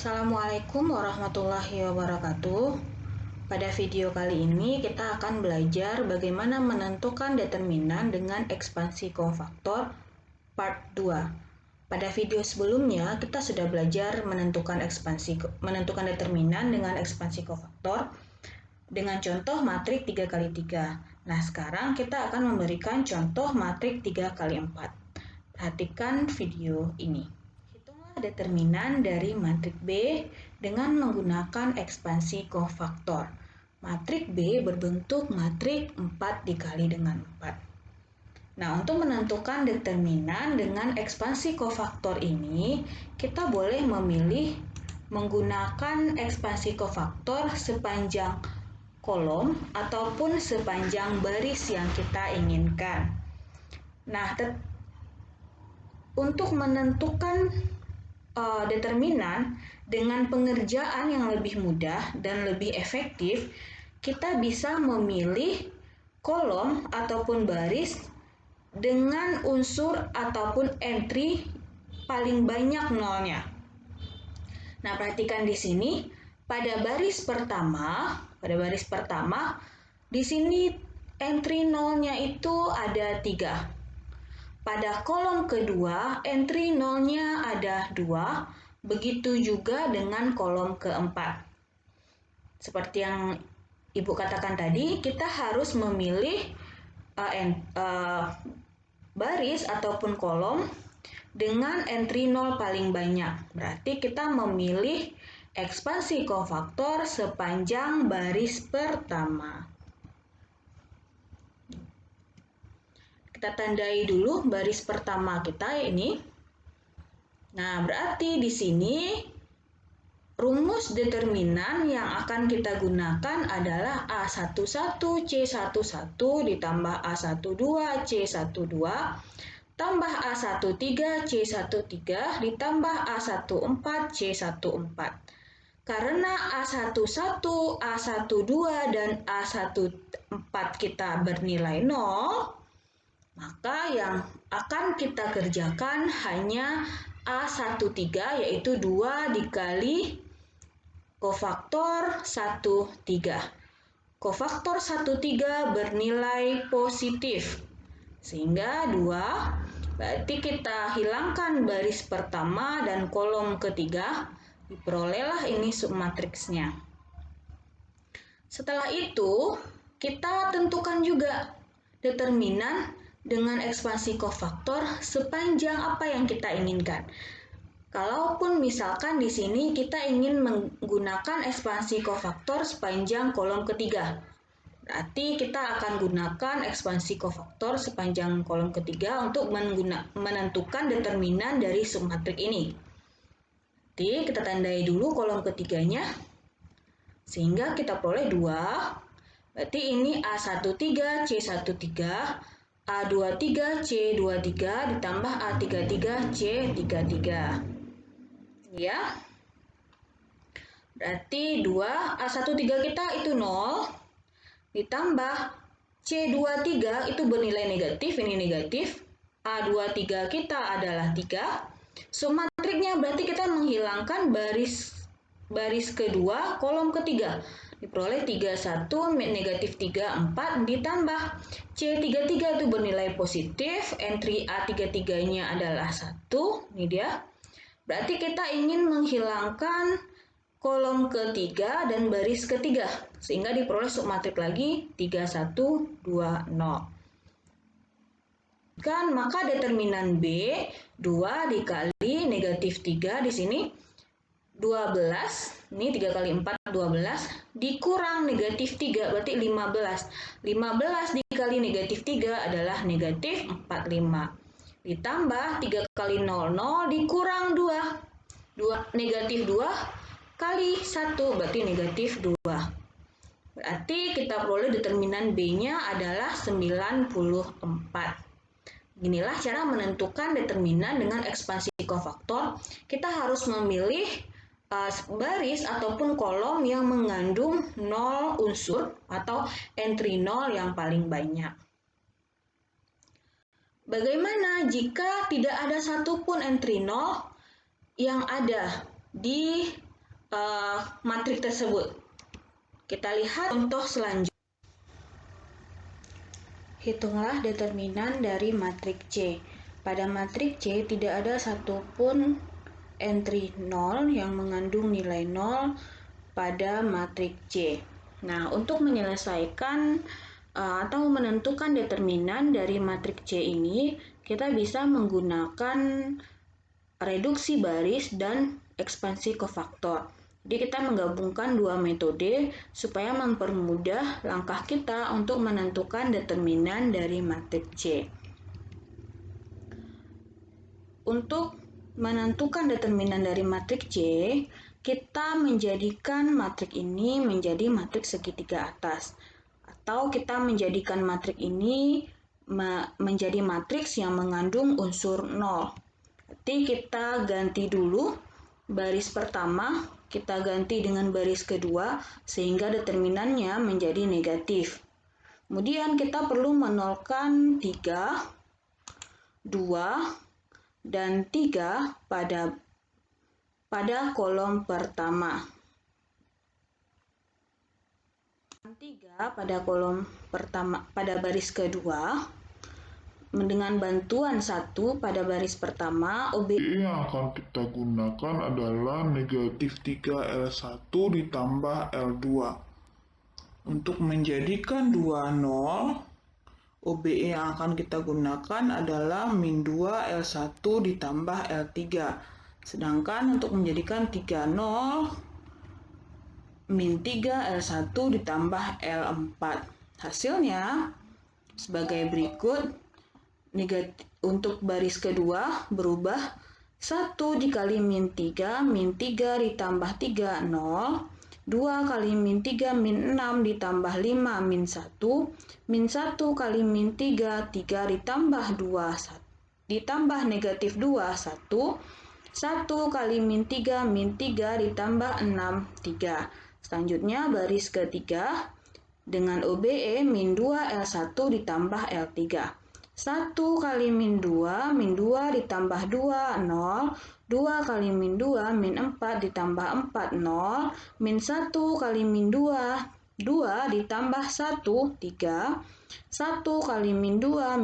Assalamualaikum warahmatullahi wabarakatuh. Pada video kali ini kita akan belajar bagaimana menentukan determinan dengan ekspansi kofaktor part 2. Pada video sebelumnya kita sudah belajar menentukan determinan dengan ekspansi kofaktor dengan contoh matrik 3x3. Nah, sekarang kita akan memberikan contoh matrik 3x4. Perhatikan video ini. Determinan dari matrik B dengan menggunakan ekspansi kofaktor. Matrik B berbentuk matrik 4 dikali dengan 4. Nah, untuk menentukan determinan dengan ekspansi kofaktor ini, kita boleh memilih menggunakan ekspansi kofaktor sepanjang kolom ataupun sepanjang baris yang kita inginkan. Nah, untuk menentukan determinan dengan pengerjaan yang lebih mudah dan lebih efektif, kita bisa memilih kolom ataupun baris dengan unsur ataupun entry paling banyak nolnya. Nah, perhatikan di sini pada baris pertama di sini entry nolnya itu ada 3. Pada kolom kedua, entry nolnya ada 2, begitu juga dengan kolom keempat. Seperti yang Ibu katakan tadi, kita harus memilih baris ataupun kolom dengan entry nol paling banyak. Berarti kita memilih ekspansi kofaktor sepanjang baris pertama. Kita tandai dulu baris pertama kita ini. Nah, berarti di sini rumus determinan yang akan kita gunakan adalah A11C11 ditambah A12C12 tambah A13C13 ditambah A14C14. Karena A11, A12, dan A14 kita bernilai 0, maka yang akan kita kerjakan hanya A13, yaitu 2 dikali kofaktor 13. Kofaktor 13 bernilai positif, sehingga 2, berarti kita hilangkan baris pertama dan kolom ketiga, diperolehlah ini submatriksnya. Setelah itu, kita tentukan juga determinan dengan ekspansi kofaktor sepanjang apa yang kita inginkan. Kalaupun misalkan di sini kita ingin menggunakan ekspansi kofaktor sepanjang kolom ketiga, berarti kita akan gunakan ekspansi kofaktor sepanjang kolom ketiga untuk menentukan determinan dari submatrik ini. Jadi kita tandai dulu kolom ketiganya, sehingga kita peroleh 2. Berarti ini A13C13, A23C23 ditambah A33C33. Ya. Berarti 2, A13 kita itu 0, ditambah C23 itu bernilai negatif, ini negatif. A23 kita adalah 3. Submatriknya berarti kita menghilangkan baris kedua, kolom ketiga. Diperoleh 31, negatif 3, 4, ditambah C33 itu bernilai positif, entry A33-nya adalah 1, ini dia. Berarti kita ingin menghilangkan kolom ketiga dan baris ketiga, sehingga diperoleh submatrik lagi 3, 1, 2, 0. Maka determinan B, 2 dikali negatif 3 di sini, 12, ini 3 kali 4, 12, dikurang negatif 3, berarti 15. 15 dikali negatif 3 adalah negatif 45. Ditambah 3 kali 00 dikurang 2. Negatif 2 kali 1, berarti negatif 2. Berarti kita peroleh determinan B-nya adalah 94. Inilah cara menentukan determinan dengan ekspansi kofaktor. Kita harus memilih baris ataupun kolom yang mengandung 0 unsur atau entry 0 yang paling banyak. Bagaimana jika tidak ada satupun entry 0 yang ada di matriks tersebut. Kita lihat contoh selanjutnya. Hitunglah determinan dari matriks C. Pada matriks C tidak ada satupun entry 0 yang mengandung nilai 0 pada matriks C. Nah, untuk menyelesaikan atau menentukan determinan dari matriks C ini, kita bisa menggunakan reduksi baris dan ekspansi kofaktor. Jadi kita menggabungkan dua metode supaya mempermudah langkah kita untuk menentukan determinan dari matriks C. Untuk menentukan determinan dari matriks C, kita menjadikan matriks ini menjadi matriks segitiga atas. Atau kita menjadikan matriks ini menjadi matriks yang mengandung unsur 0. Jadi kita ganti dulu baris pertama, kita ganti dengan baris kedua sehingga determinannya menjadi negatif. Kemudian kita perlu menolkan 3, 2, dan 3 pada kolom pertama. 3 pada kolom pertama pada baris kedua. Dengan bantuan 1 pada baris pertama, OBE yang akan kita gunakan adalah negatif 3L1 ditambah L2. Untuk menjadikan 2 0, OBE yang akan kita gunakan adalah min 2L1 ditambah L3. Sedangkan untuk menjadikan 3 0, min 3L1 ditambah L4. Hasilnya sebagai berikut. Negatif untuk baris kedua berubah 1 dikali min 3 ditambah 3 0, 2 kali min 3 min 6 ditambah 5 min 1, min 1 kali min 3 ditambah 2 ditambah negatif 2 1, 1 kali min 3 ditambah 6 3. Selanjutnya baris ketiga dengan OBE min 2L1 ditambah L3. 1 kali min 2 ditambah 2, 0. 2 kali min 2, min 4 ditambah 4, 0. Min 1 kali min 2, 2 ditambah 1, 3. 1 kali min 2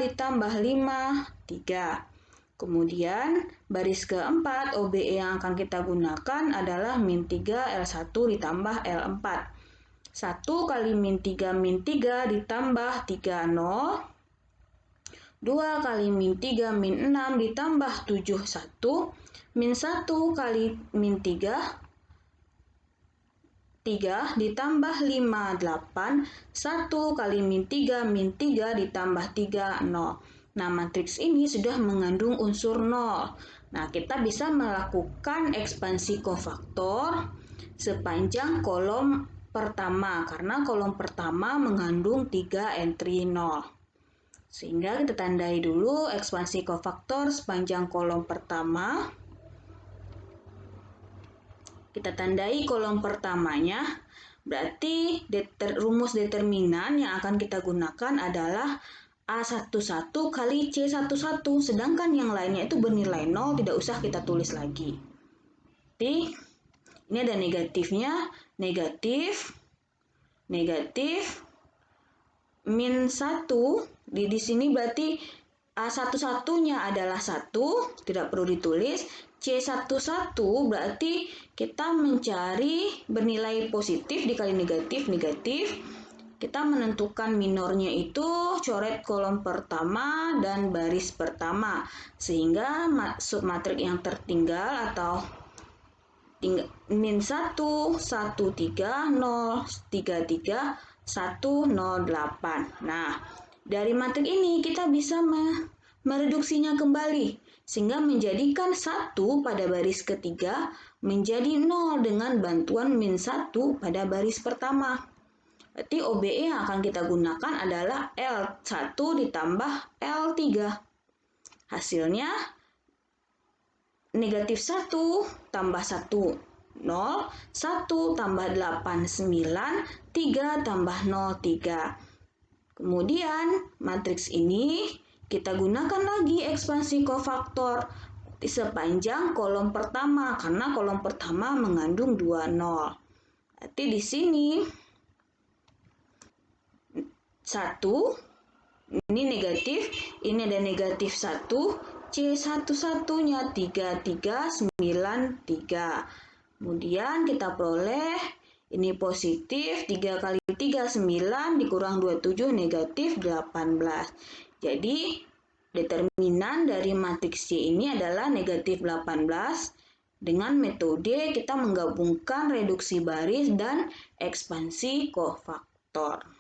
ditambah 5, 3. Kemudian baris keempat OBE yang akan kita gunakan adalah min 3L1 ditambah L4. 1 kali min 3 ditambah 3, 0. 2 kali min 3 min 6 ditambah 7 1, min 1 kali min 3 ditambah 5 8, 1 kali min 3 ditambah 3 0. Nah, matriks ini sudah mengandung unsur 0. Nah, kita bisa melakukan ekspansi kofaktor sepanjang kolom pertama karena kolom pertama mengandung 3 entry 0. Sehingga kita tandai dulu ekspansi kofaktor sepanjang kolom pertama. Kita tandai kolom pertamanya. Berarti rumus determinan yang akan kita gunakan adalah A11 kali C11. Sedangkan yang lainnya itu bernilai 0, tidak usah kita tulis lagi. Jadi, ini ada negatifnya. Negatif, min 1. Di sini berarti A11-nya adalah 1, tidak perlu ditulis. C11 berarti kita mencari bernilai positif dikali negatif. Kita menentukan minornya itu coret kolom pertama dan baris pertama. Sehingga submatriks yang tertinggal atau min 1, 1, 3, 0, 3, 3, 1, 0, 8. Nah, dari matriks ini kita bisa mereduksinya kembali sehingga menjadikan 1 pada baris ketiga menjadi 0 dengan bantuan min 1 pada baris pertama. Berarti OBE yang akan kita gunakan adalah L1 ditambah L3. Hasilnya negatif 1 tambah 1, 0, 1 tambah 8, 9, 3 tambah 0, 3. Kemudian matriks ini kita gunakan lagi ekspansi kofaktor. di sepanjang kolom pertama, karena kolom pertama mengandung 2 nol. Berarti di sini 1, ini negatif, ini ada negatif 1, C satu-satunya 3393. Kemudian kita peroleh ini positif, 3 kali 3 9 dikurang 27 negatif 18. Jadi determinan dari matriks C ini adalah negatif 18. Dengan metode kita menggabungkan reduksi baris dan ekspansi kofaktor.